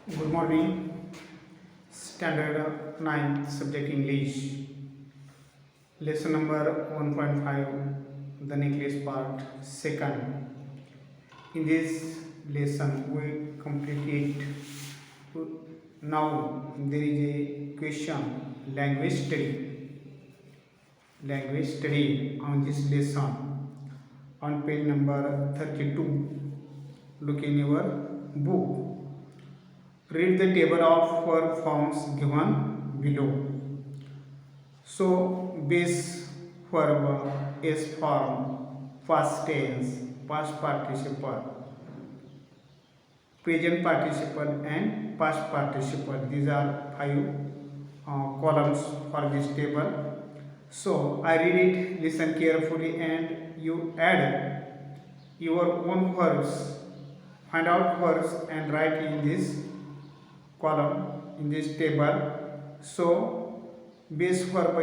Good morning. Standard 9 subject English. Lesson number 1.5 the necklace part second. In this lesson we complete it. Now there is a question language study on this lesson on page number 32. Look in your book. Read the table of verb forms given below. So, base verb is form, past tense, past participle, present participle, and past participle. These are five columns for this table. So, I read it, listen carefully, and you add your own verbs. Find out verbs and write in this column in this table. So base verb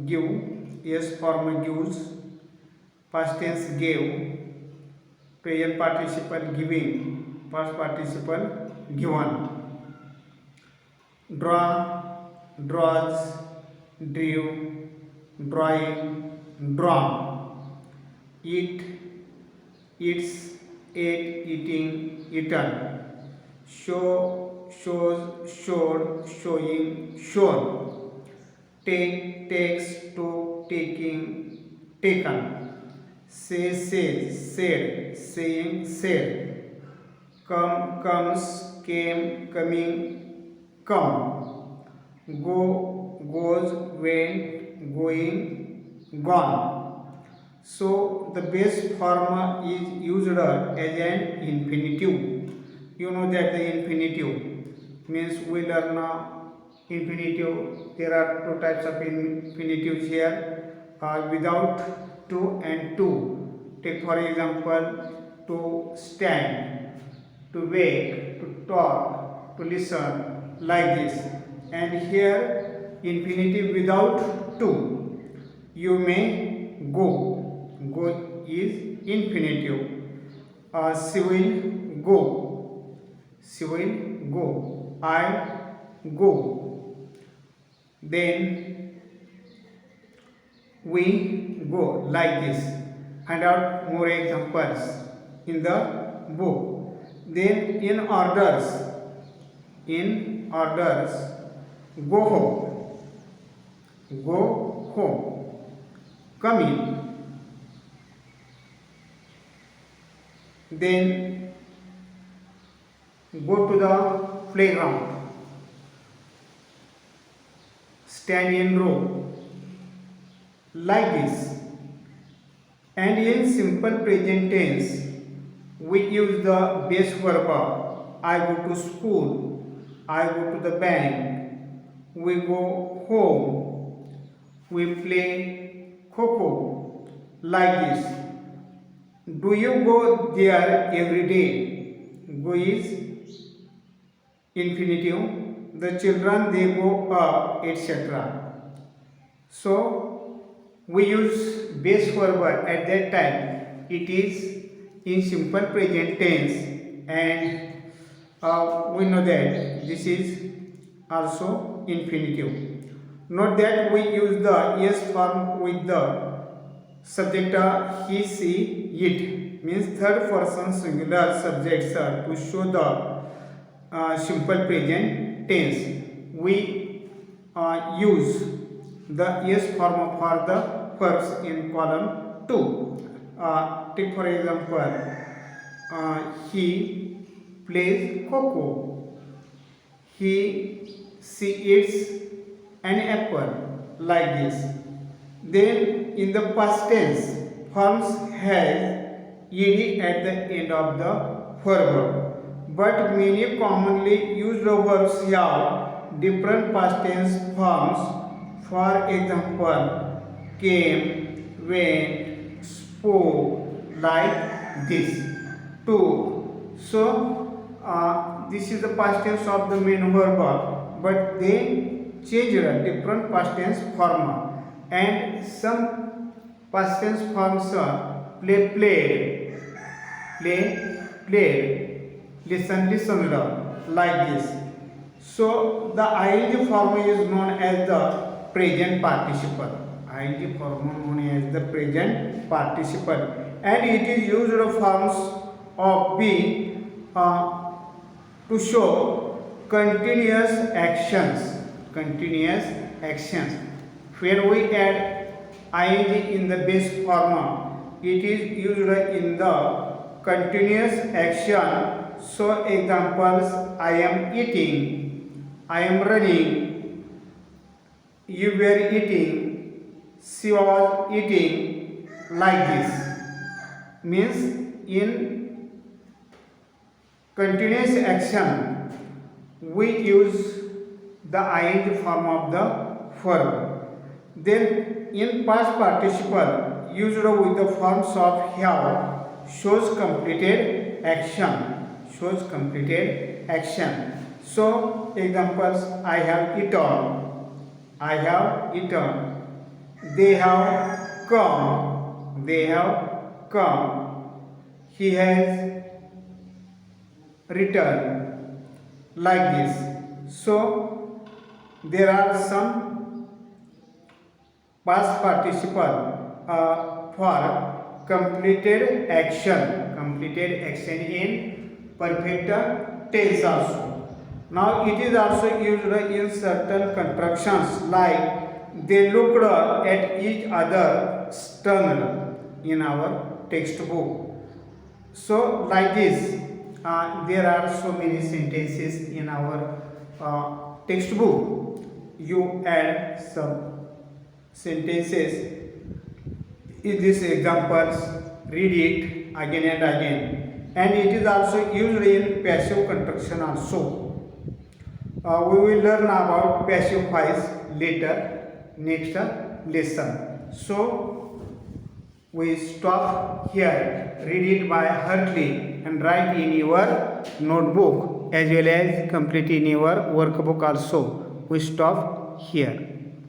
give, yes form gives, past tense gave, present participle giving, past participle given, draw, draws, drew, drawing, drawn, eat, eats, ate, eating, eaten, show, shows, showed, showing, shown, take, takes, took, taking, taken, say, says, said, saying, said, come, comes, came, coming, come, go, goes, went, going, gone. So the base form is used as an infinitive. You know that the infinitive means we learn infinitive. There are two types of infinitives here without to and to. Take for example, to stand, to wake, to talk, to listen, like this. And here infinitive without to. You may go. Go is infinitive. She will go. She will go. I go. Then we go, like this. Find out more examples in the book. Then in orders, go home. Go home. Come in. Then go to the playground. Stand in row. Like this. And in simple present tense, we use the base verb. I go to school. I go to the bank. We go home. We play Coco. Like this. Do you go there every day? Go is infinitive. The children they go up, etc. So we use base verb at that time. It is in simple present tense, and we know that this is also infinitive. Note that we use the yes form with the subject he, she, it means third person singular subjects to show the simple present tense. We use the yes form for the verbs in column 2. Take for example, he plays Coco. She eats an apple, like this. Then in the past tense, forms has ed at the end of the verb. But many commonly used verbs have different past tense forms. For example, came, went, spoke, like this. Took. So this is the past tense of the main verb, but they change a different past tense form. And some past tense forms played, listen, listened, like this. So the ing form is known as the present participle. Ing form known as the present participle, and it is used forms of being to show continuous actions. Continuous actions. When we add ing in the base form, it is used in the continuous action. So examples: I am eating, I am running, you were eating, she was eating, like this. Means in continuous action we use the ing form of the verb. Then in past participle used with the forms of have shows completed action. Shows completed action. So examples: I have eaten, I have eaten, they have come, they have come, he has returned, like this. So there are some past participle for completed action in perfect tense also. Now it is also used in certain constructions like they looked at each other stunned in our textbook. So like this, there are so many sentences in our textbook. You add some sentences in these examples, read it again and again. And it is also used in passive construction also. We will learn about passive voice later, next lesson. So we stop here. Read it by heartily and write in your notebook as well as complete in your workbook also. We stop here.